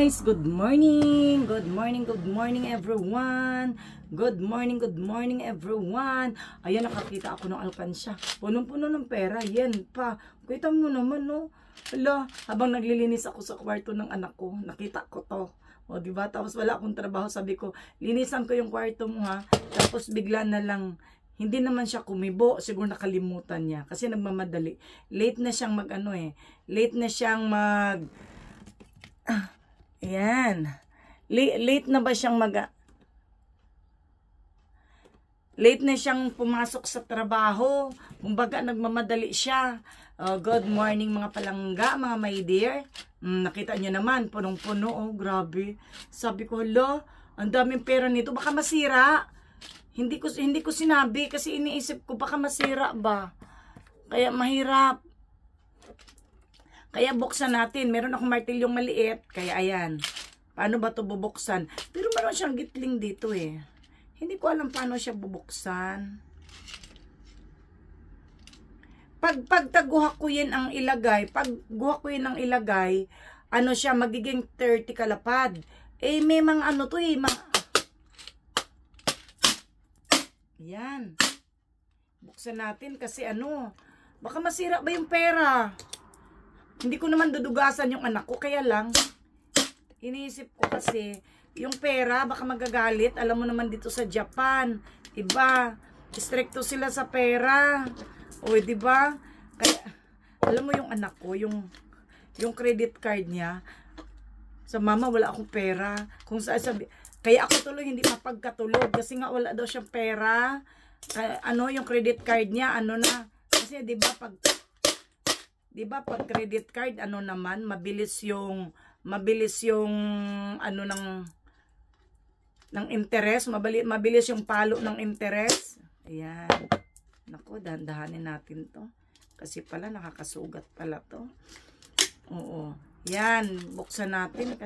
guys, good morning. Good morning, good morning everyone. Good morning everyone. Ayan, nakakita ako ng alkansya. Punong-puno ng pera. Yan pa. Kita mo naman, no? Hala, habang naglilinis ako sa kwarto ng anak ko, nakita ko to. O, diba? Tapos wala akong trabaho. Sabi ko, linisan ko yung kwarto mo, ha? Tapos bigla na lang, hindi naman siya kumibo. Siguro nakalimutan niya. Kasi nagmamadali. Late na siyang Late na siyang ayan. Late na ba siyang late na siyang pumasok sa trabaho. Kumbaga, nagmamadali siya. Good morning mga palangga, mga my dear. Nakita nyo naman, punong-puno. Oh, grabe. Sabi ko, hala, ang daming pera nito. Baka masira. Hindi ko sinabi kasi iniisip ko, baka masira ba? Kaya mahirap. Kaya buksan natin. Meron akong martilyong maliit. Kaya ayan. Paano ba ito bubuksan? Pero meron siyang gitling dito eh. Hindi ko alam paano siya bubuksan. Pag taguha ko yan ang ilagay, ano siya, magiging 30 kalapad. Eh, may mga ano to eh. Yan. Buksan natin kasi ano, baka masira ba yung pera? Hindi ko naman dudugasan yung anak ko, kaya lang, iniisip ko kasi, yung pera, baka magagalit. Alam mo naman dito sa Japan, iba, stricto sila sa pera. O, diba? Kaya, alam mo yung anak ko, yung credit card niya, sa mama, wala akong pera. Kung sabi, kaya ako tuloy hindi mapagkatulog, kasi nga wala daw siyang pera. Kaya, yung credit card niya, na, kasi diba, pag credit card, naman, mabilis yung ng interest, mabilis yung palo ng interest. Ayan. Naku, dahan-dahanin natin to. Kasi pala, nakakasugat pala to. Oo. Yan, buksan natin.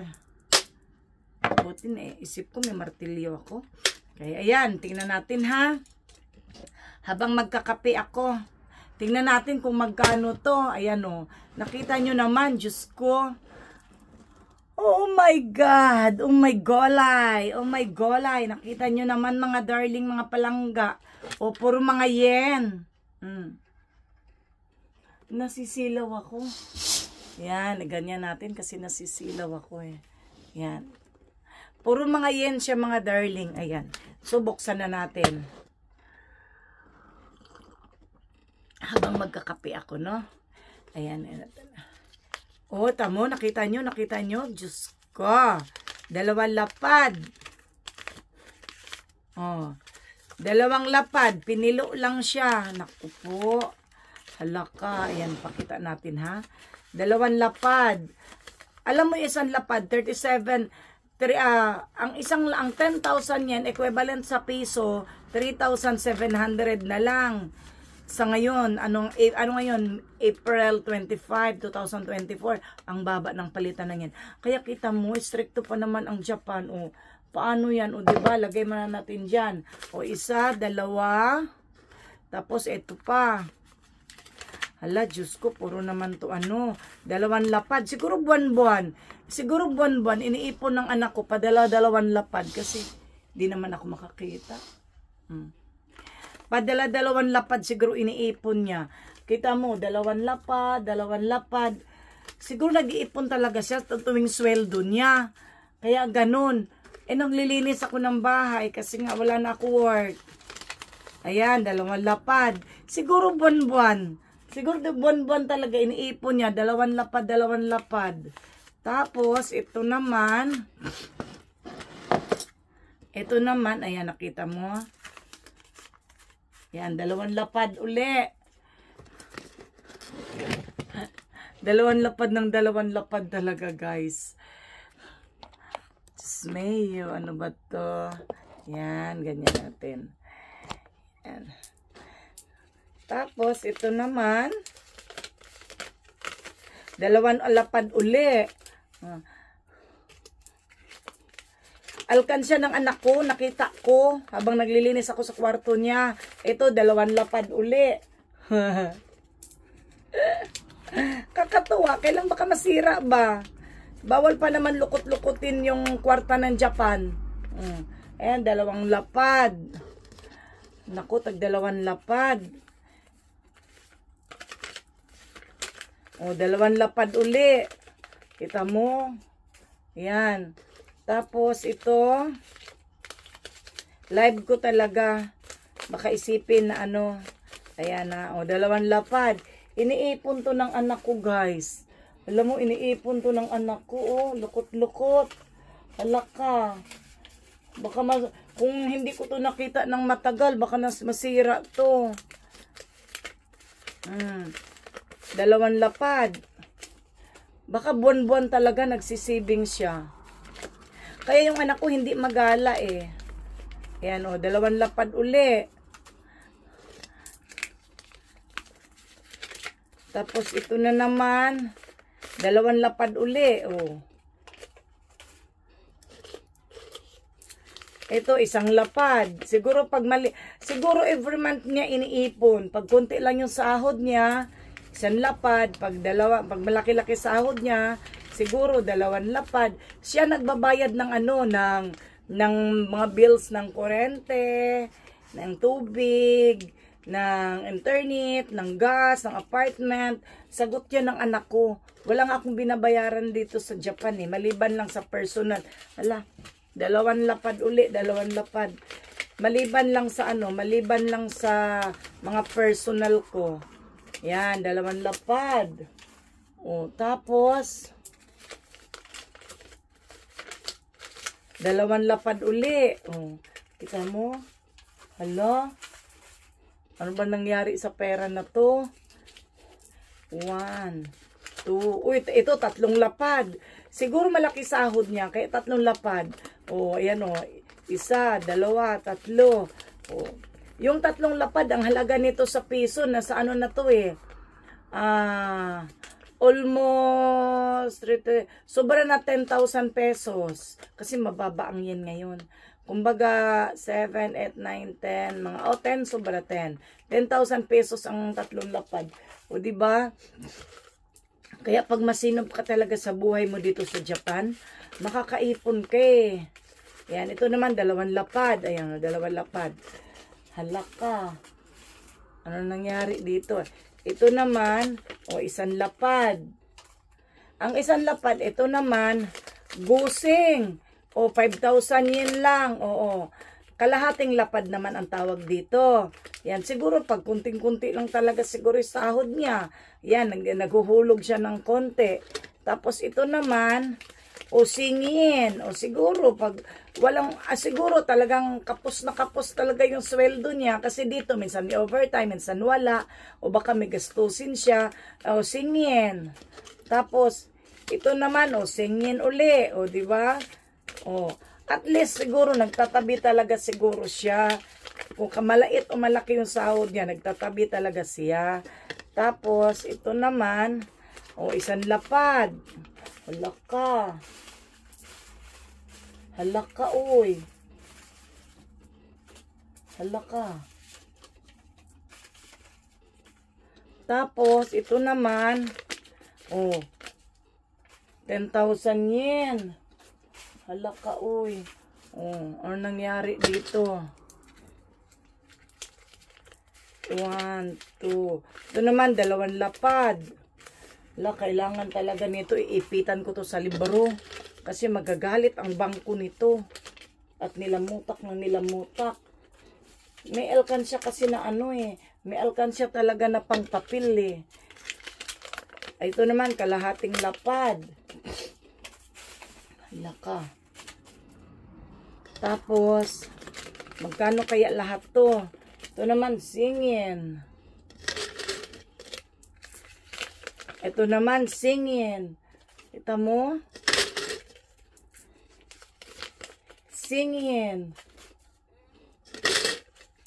Butin isip ko may martilyo ako. Kaya ayan, tingnan natin ha. Habang magkakape ako, tingnan natin kung magkano to. Ayan o. Nakita nyo naman, Diyos ko. Oh my God. Oh my golay. Oh my golay. Nakita nyo naman mga darling, mga palangga. O puro mga yen. Nasisilaw ako. Yan. Ganyan natin kasi nasisilaw ako eh. Yan. Puro mga yen siya mga darling. Ayan. So buksan na natin. Habang magkakape ako, no? Ayan. Oh, tamo, nakita nyo? Diyos ko. 2 lapad. Oh. 2 lapad. Pinilo lang siya. Naku po. Halaka. Ayan, pakita natin, ha? 2 lapad. Alam mo, isang lapad, 37. Ang 10,000 yen, equivalent sa piso, 3,700 na lang. Sa ngayon, ano ngayon? April 25, 2024. Ang baba ng palitan na yan. Kaya kita mo, stricto pa naman ang Japan. O, paano yan? O, diba? Lagay mo na natin dyan. O, 1, 2. Tapos, ito pa. Hala, Diyos ko, puro naman to 2 lapad. Siguro buwan-buwan. Iniipon ng anak ko, padala 2 lapad. Kasi, di naman ako makakita. Padala 2 lapad siguro iniipon niya. Kita mo, 2 lapad. Siguro nag-iipon talaga siya tuwing sweldo niya. Kaya ganun. Naglilinis ako ng bahay kasi nga wala na ako work. Ayan, 2 lapad. Siguro buwan-buwan. Siguro buwan-buwan talaga iniipon niya. 2 lapad. Tapos, ito naman, ayan, nakita mo. Yan, 2 lapad uli. 2 lapad ng 2 lapad talaga, guys. Diyos mayo, ano ba to? Yan, ganyan natin. Yan. Tapos, ito naman, 2 lapad uli. Alkansya ng anak ko, nakita ko habang naglilinis ako sa kwarto niya. Ito, 2 lapad uli. Kakatuwa, kailan baka masira ba? Bawal pa naman lukot-lukutin yung kwarta ng Japan. Ayan, 2 lapad. Naku, tag 2 lapad. O, 2 lapad uli. Kita mo? Ayan. Tapos, ito. Live ko talaga. Baka isipin na ano. Ayan na. O, 2 lapad. Iniipon to ng anak ko, guys. Alam mo, iniipon to ng anak ko, oh. Lukot-lukot. Hala ka. Baka kung hindi ko to nakita ng matagal, baka masira to. 2 lapad. Baka buwan-buwan talaga nagsisibing siya. Kaya yung anak ko hindi magala eh. Ayan, oh, 2 lapad uli. Tapos ito na naman. 2 lapad uli, oh. Ito, 1 lapad. Siguro siguro every month niya iniipon. Pag konti lang yung sahod niya, 1 lapad. Pag malaki-laki sahod niya, siguro 2 lapad. Siya nagbabayad ng ano, ng mga bills ng kuryente, ng tubig, ng internet, ng gas, ng apartment. Sagot yan ng anak ko. Wala nga akong binabayaran dito sa Japan eh. Maliban lang sa personal. Hala, 2 lapad uli, 2 lapad. Maliban lang sa ano, maliban lang sa mga personal ko. Yan, 2 lapad. O, tapos, 2 lapad uli. O, kita mo? Hala, ano ba nangyari sa pera na to? 1, 2. Uy, ito 3 lapad. Siguro malaki sahod niya, kaya 3 lapad. O, ayan o. 1, 2, 3. O, yung 3 lapad, ang halaga nito sa piso, nasa ano na to eh. Almost, sobra na 10,000 pesos. Kasi mababa ang yen ngayon. Kumbaga, 7, 8, 9, 10, mga, 10, sobra 10. 10,000 pesos ang 3 lapad. O, diba? Kaya pag masinop ka talaga sa buhay mo dito sa Japan, makakaipon ka eh. Ayan, ito naman, 2 lapad. Ayan, 2 lapad. Hala ka. Ano nangyari dito? Ito naman, 1 lapad. Ang 1 lapad, ito naman, gusing. 5,000 yen lang. Oo. Kalahating lapad naman ang tawag dito. Yan, siguro pag kunting-kunti lang talaga siguro yung sahod niya. Yan, naghuhulog siya ng konti. Tapos ito naman, singin. Siguro pag walang, siguro talagang kapos na kapos talaga yung sweldo niya. Kasi dito, minsan may overtime, minsan wala. O baka may gastusin siya. Singin. Tapos, ito naman, singin uli. Diba? At least siguro nagtatabi talaga siguro siya. Kung kamalait o malaki yung sahod niya, nagtatabi talaga siya. Tapos, ito naman, 1 lapad. Hala ka. Hala ka, uy. Hala ka. Tapos, ito naman, 10,000 yen. Hala ka, uy. Ano nangyari dito? 1, 2. Ito naman, 2 lapad. Hala, kailangan talaga nito. Iipitan ko to sa libro. Kasi magagalit ang bangko nito. At nilamutak ng nilamutak. May alkansya kasi na ano eh. May alkansya talaga na pangtapil eh. Ito naman, kalahating lapad. Hala ka. Tapos, magkano kaya lahat to? Ito naman, singin. Ito naman, singin. Kita mo? Singin.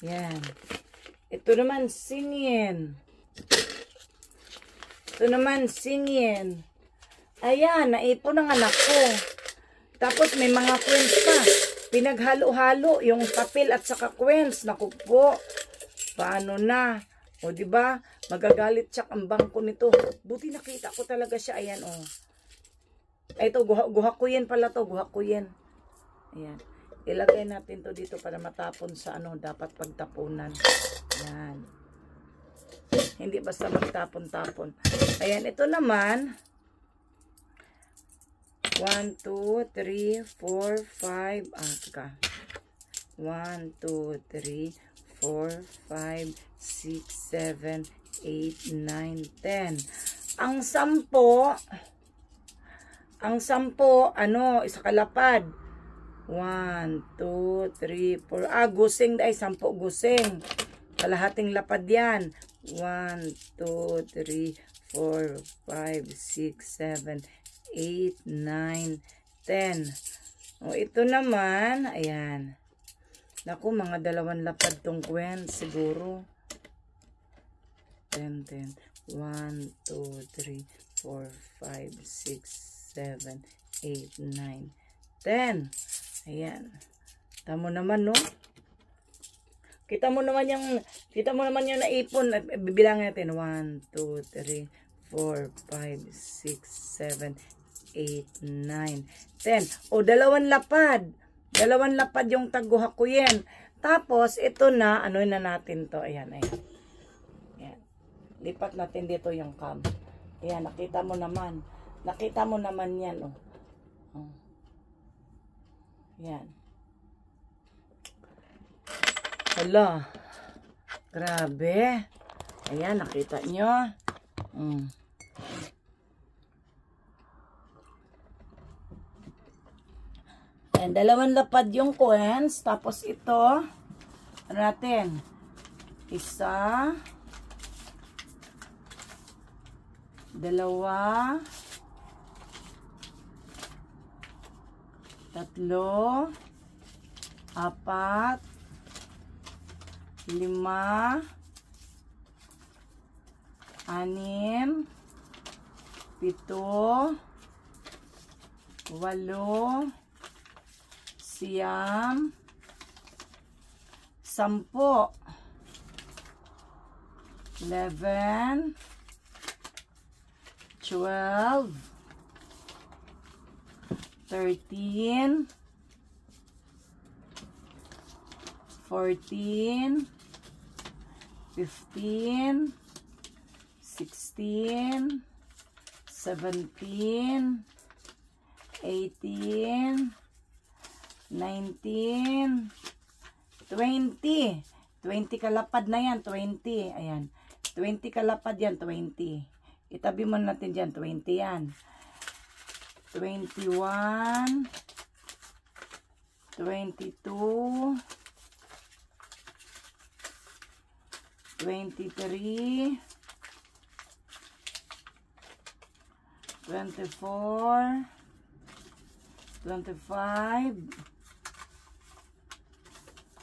Yan. Ito naman, singin. Ito naman, singin. Ayan, naipon ang anak ko. Tapos may mga coins pa. Pinaghalo-halo yung papel at saka coins. Naku po. Paano na? Diba? Magagalit siya ang bangko nito. Buti nakita ko talaga siya. Ayan, Ay, ito, guhakuyin pala to, guhakuyin. Ayan. Ilagay natin to dito para matapon sa ano, dapat pagtapunan. Ayan. Hindi basta magtapon-tapon. Ayan, ito naman. 1, 2, 3, 4, 5. Ah, teka. 1, 2, 3, 4, 5, 6, 7, 8, 9, 10. Ang 10, ano, isa kalapad. 1, 2, 3, 4. Ah, gusing dahil 10 gusing. Kalahating lapad yan. 1, 2, 3, 4, 5, 6, 7, 8, 9, 10. O, ito naman, ayan. Naku, mga 2 lapad tong kwen, siguro. 10, 10. 1, 2, 3, 4, 5, 6, 7, 8, 9, 10. Ayan. Tamo naman, no? Kita mo naman yung naipon. Bibilang natin. 1, 2, 3, 4, 5, 6, 7, 8, 9, 10. O, 2 lapad. 2 lapad yung taguhakuyin. Tapos, ito na, ano na natin to. Ayan, ayan. Ayan. Lipat natin dito yung cam. Ayan, nakita mo naman. Nakita mo naman yan, oh. Oh. Ayan. Hala. Grabe. Ayan, nakita nyo. Ayan, 2 lapad yung coins. Tapos ito, ano natin? 1, 2, 3, 4, 5, 6, 7, 8, 9, 10, 11, 12, 13, 14, 15, 16, 17, 18, 19, 20. 20 kalapad na yan, 20. Ayan. 20 kalapad yan, 20. Itabi mo natin dyan, 20 yan. 21, 22, 23, 24, 25,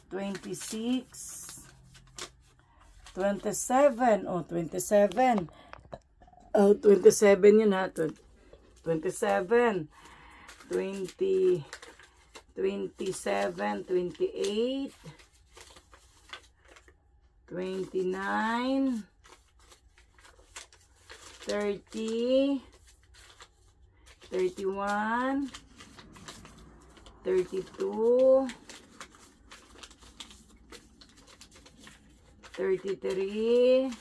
26, 27. Oh, 27. Oh, 27 yun ha. 27, 20, 27, 28, 29, 30, 31, 32, 33,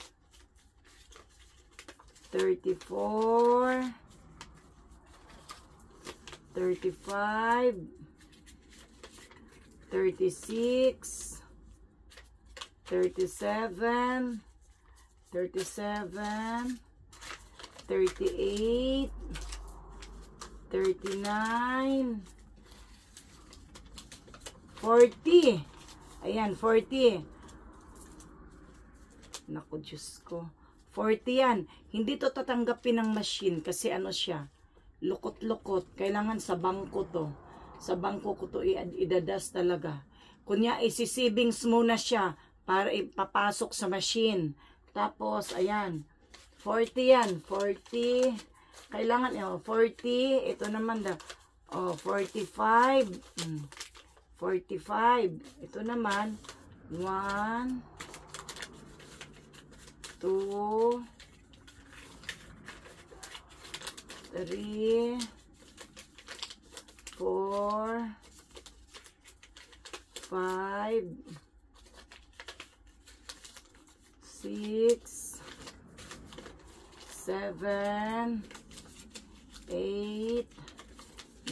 34, 35, 36, 37, 37, 38, 39, 40. Ayan, 40. Naku, Diyos ko. 40 yan. Hindi to tatanggapin ng machine kasi ano siya, lukot-lukot. Kailangan sa bangko to. Sa bangko ko to idadas talaga. Kunya, isisibings muna siya para ipapasok sa machine. Tapos, ayan. 40 yan. 40. Kailangan, 40. Ito naman, 45. 45. Ito naman, 1, 2, 3, 4, 5, 6, 7, 8,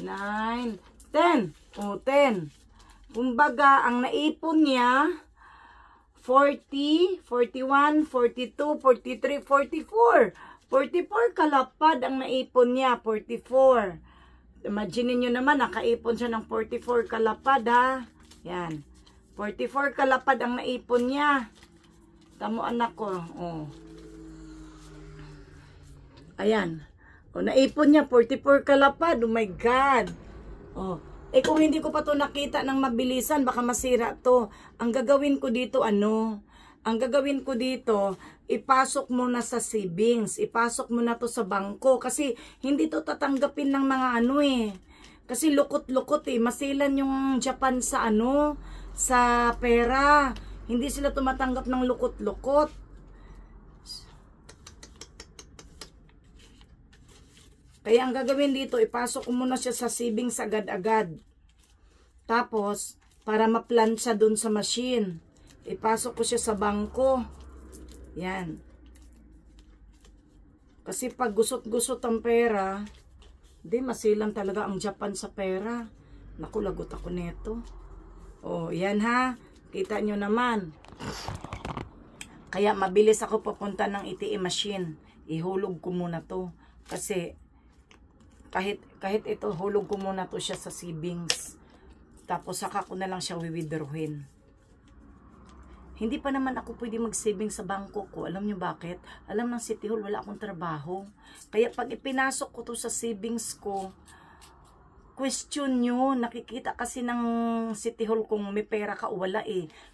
9, 10. O, 10. Kumbaga, ang naipon niya, 40, 41, 42, 43, 44. 44 kalapad ang naipon niya, 44. Imagine niyo naman, nakaipon siya ng 44 kalapad, ha? Yan. 44 kalapad ang naipon niya. Tamo anak ko, oh. Ayan. O, naipon niya, 44 kalapad. Oh my God. Oh. Eh kung hindi ko pa to nakita ng mabilisan, baka masira to. Ang gagawin ko dito, Ang gagawin ko dito, ipasok mo na sa savings. Ipasok mo na to sa bangko. Kasi hindi to tatanggapin ng mga Kasi lukot-lukot Masilan yung Japan sa sa pera. Hindi sila tumatanggap ng lukot-lukot. Kaya ang gagawin dito, ipasok ko muna siya sa savings agad-agad. Tapos, para ma-plancha dun sa machine, ipasok ko siya sa bangko. Yan. Kasi pag gusot-gusot ang pera, di masilang talaga ang Japan sa pera. Naku, lagot ako neto. Oh, yan ha. Kita nyo naman. Kaya mabilis ako papunta ng ATM machine. Ihulog ko muna to. Kasi, kahit ito, hulog ko muna to siya sa savings. Tapos saka ko na lang siya withdrawin. Hindi pa naman ako pwede mag-savings sa bangko ko. Alam nyo bakit? Alam ng City Hall, wala akong trabaho. Kaya pag ipinasok ko to sa savings ko, question nyo, nakikita kasi ng City Hall kung may pera ka o wala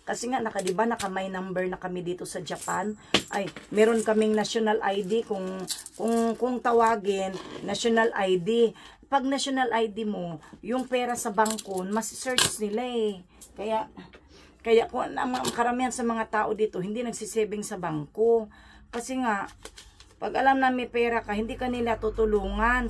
Kasi nga, diba, naka-my number na kami dito sa Japan. Ay, meron kaming national ID kung tawagin, national ID. Pag national ID mo, yung pera sa bangko, mas-search nila Kaya kung ang karamihan sa mga tao dito, hindi nagsisaving sa bangko. Kasi nga, pag alam na may pera ka, hindi ka nila tutulungan.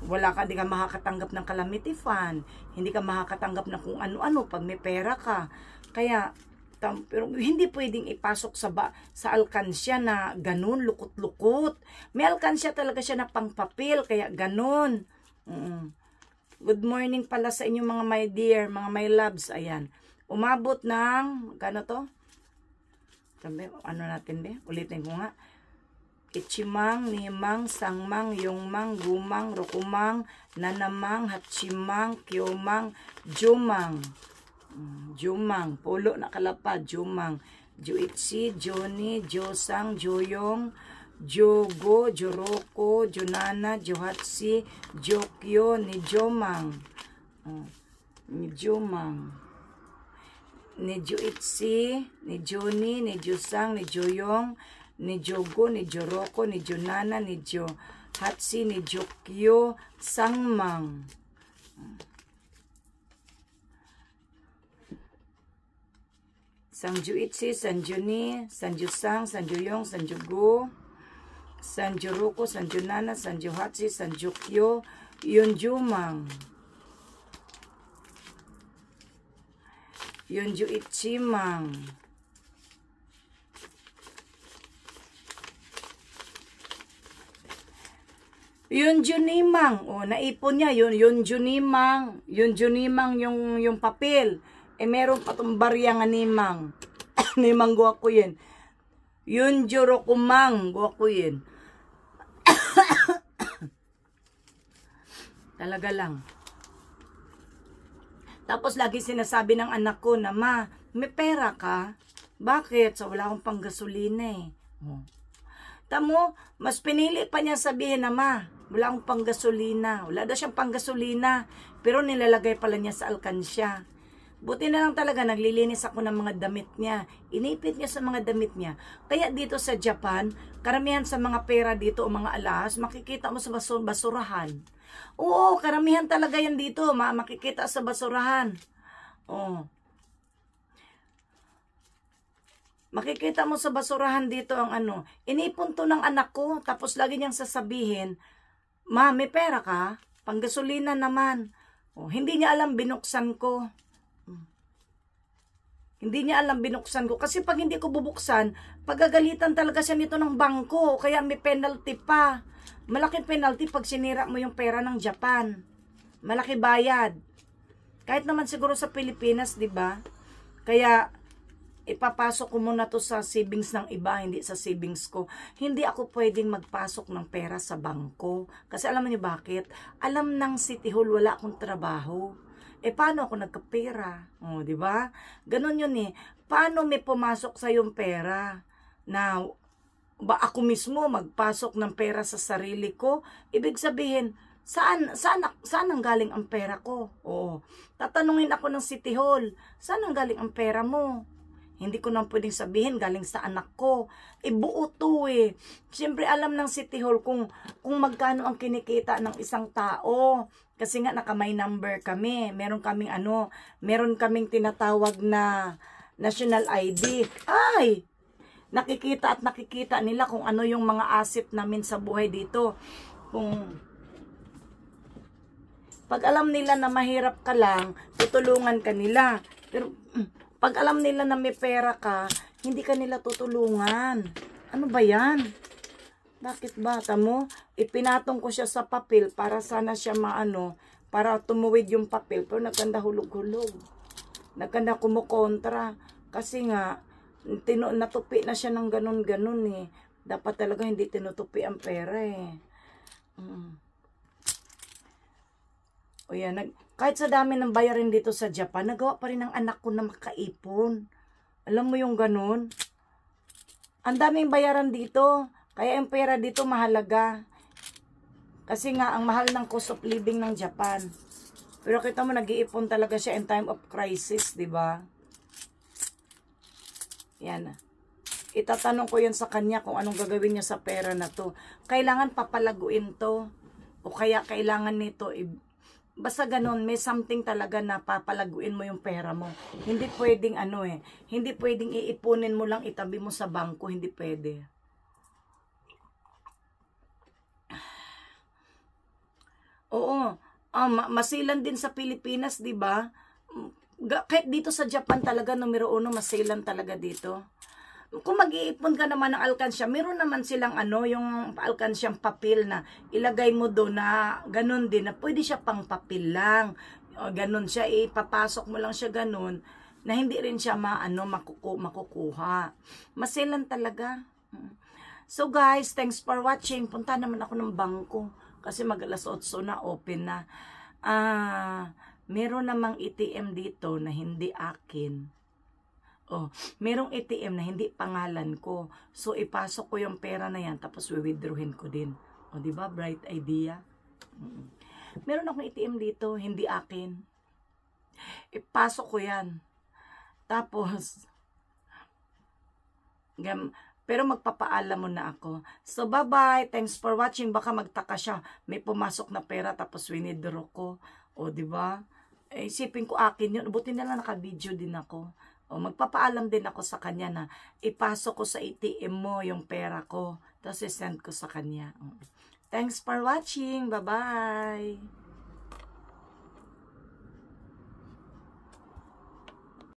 Hindi ka makakatanggap ng calamity fund. Hindi ka makakatanggap ng kung ano-ano pag may pera ka. Kaya, pero hindi pwedeng ipasok sa alkansya na ganun, lukot-lukot. May alkansya talaga siya na pangpapel, kaya ganun. Good morning pala sa inyo mga my dear, mga my loves. Ayan. Umabot ng, gano to? Sabi, natin ulitin ko nga. Ichimang, nimang, sangmang, yongmang, gumang, rukumang, nanamang, hatchimang, kyomang, jumang. Jumang, pulo na kalapad, jumang. Juitsi, joni, josang, joyong, jogo, joroko, jonana, johatsi, jokyo, ni jomang. Ni jomang. Ni juitsi, ni joni, ni josang, ni joyong, ni jogo, ni joroko, ni jonana, ni johatsi, ni jokyo, sangmang. Sangjuitsi, sanjuni, sanjusang, sanjuyong, sanjugo, sanjoroko, sanjonana, sanjohatsi, sanjokyo, yonjumang. Yonjuichimang. Yonjunimang. O, naipon niya. Yonjunimang. Yonjunimang yung papel. Meron pa itong barya nga nimang. Nimang guwa ko yun. Yonjurokumang guwa ko yun. Talaga lang. Tapos lagi sinasabi ng anak ko na, ma, may pera ka? Bakit? So, wala akong panggasolina Tamo, mas pinili pa niya sabihin na, ma, wala akong panggasolina. Wala daw siyang panggasolina. Pero nilalagay pala niya sa alkansya. Buti na lang talaga, naglilinis ako ng mga damit niya. Inipit niya sa mga damit niya. Kaya dito sa Japan, karamihan sa mga pera dito o mga alas, makikita mo sa basurahan. Oo, karamihan talaga yan dito. Makikita sa basurahan. Oo. Makikita mo sa basurahan dito ang Inipon to ng anak ko. Tapos lagi niyang sasabihin, ma, may pera ka? Panggasolina naman. Oh, hindi niya alam binuksan ko. Hindi niya alam binuksan ko. Kasi pag hindi ko bubuksan, pagagalitan talaga siya nito ng bangko. Kaya may penalty pa. Malaking penalty pag sinira mo yung pera ng Japan. Malaki bayad. Kahit naman siguro sa Pilipinas, di ba? Kaya ipapasok ko muna to sa savings ng iba, hindi sa savings ko. Hindi ako pwedeng magpasok ng pera sa bangko. Kasi alam niyo bakit? Alam ng City Hall, wala akong trabaho. Paano ako nagkapera? Oh, di ba? Ganon yun eh. Paano may pumasok sa yung pera na ba ako mismo magpasok ng pera sa sarili ko? Ibig sabihin, saan ang galing ang pera ko? Oh, tatanungin ako ng City Hall, saan ang galing ang pera mo? Hindi ko nang pwedeng sabihin galing sa anak ko. Buo to eh. Siyempre alam ng City Hall kung magkano ang kinikita ng isang tao. Kasi nga naka-my number kami. Meron kaming tinatawag na national ID. Ay! Nakikita at nakikita nila kung ano yung mga asset namin sa buhay dito. Pag alam nila na mahirap ka lang, tutulungan ka nila. Pero pag alam nila na may pera ka, hindi ka nila tutulungan. Ano ba yan? Bakit ba? Tamo, ipinatong ko siya sa papel para sana siya para tumuwid yung papel. Pero nagkanda hulog-hulog. Nagkanda kumukontra. Kasi nga, natupi na siya ng ganun-ganun eh. Dapat talaga hindi tinutupi ang pera eh. O yan, kahit sa dami ng bayarin dito sa Japan, nagawa pa rin ng anak ko na makaipon. Alam mo yung ganun? Ang daming bayaran dito. Kaya yung pera dito mahalaga. Kasi nga, ang mahal ng cost of living ng Japan. Pero kita mo, nag-iipon talaga siya in time of crisis, di ba? Yan. Itatanong ko yan sa kanya kung anong gagawin niya sa pera na to. Kailangan papalaguin to. O kaya kailangan nito, basta ganun, may something talaga na papalaguin mo yung pera mo. Hindi pwedeng hindi pwedeng iipunin mo lang, itabi mo sa bangko, hindi pwede. Oo, masilan din sa Pilipinas, di ba? Kahit dito sa Japan talaga, numero 1, masilan talaga dito. Kung mag-iipon ka naman ng alkansya, meron naman silang yung alkansyang papel na ilagay mo doon na ganun din, na pwede siya pang papel lang. O, ganun siya, ipapasok mo lang siya ganun, na hindi rin siya makukuha. Masilan talaga. So guys, thanks for watching. Punta naman ako ng bangko. Kasi mag-alas 8 na, open na. Meron namang ATM dito na hindi akin. Oh, merong ATM na hindi pangalan ko. So, ipasok ko yung pera na yan, tapos withdrawin ko din. O, di ba? Bright idea. Meron akong ATM dito, hindi akin. Ipasok ko yan. Tapos, pero magpapaalam mo na ako. So, bye-bye. Thanks for watching. Baka magtaka siya. May pumasok na pera tapos winidraw ko. O, diba? Isipin ko akin yun. Buti na lang naka-video din ako. O, magpapaalam din ako sa kanya na ipasok ko sa ATM mo yung pera ko. Tapos isend ko sa kanya. Thanks for watching. Bye-bye.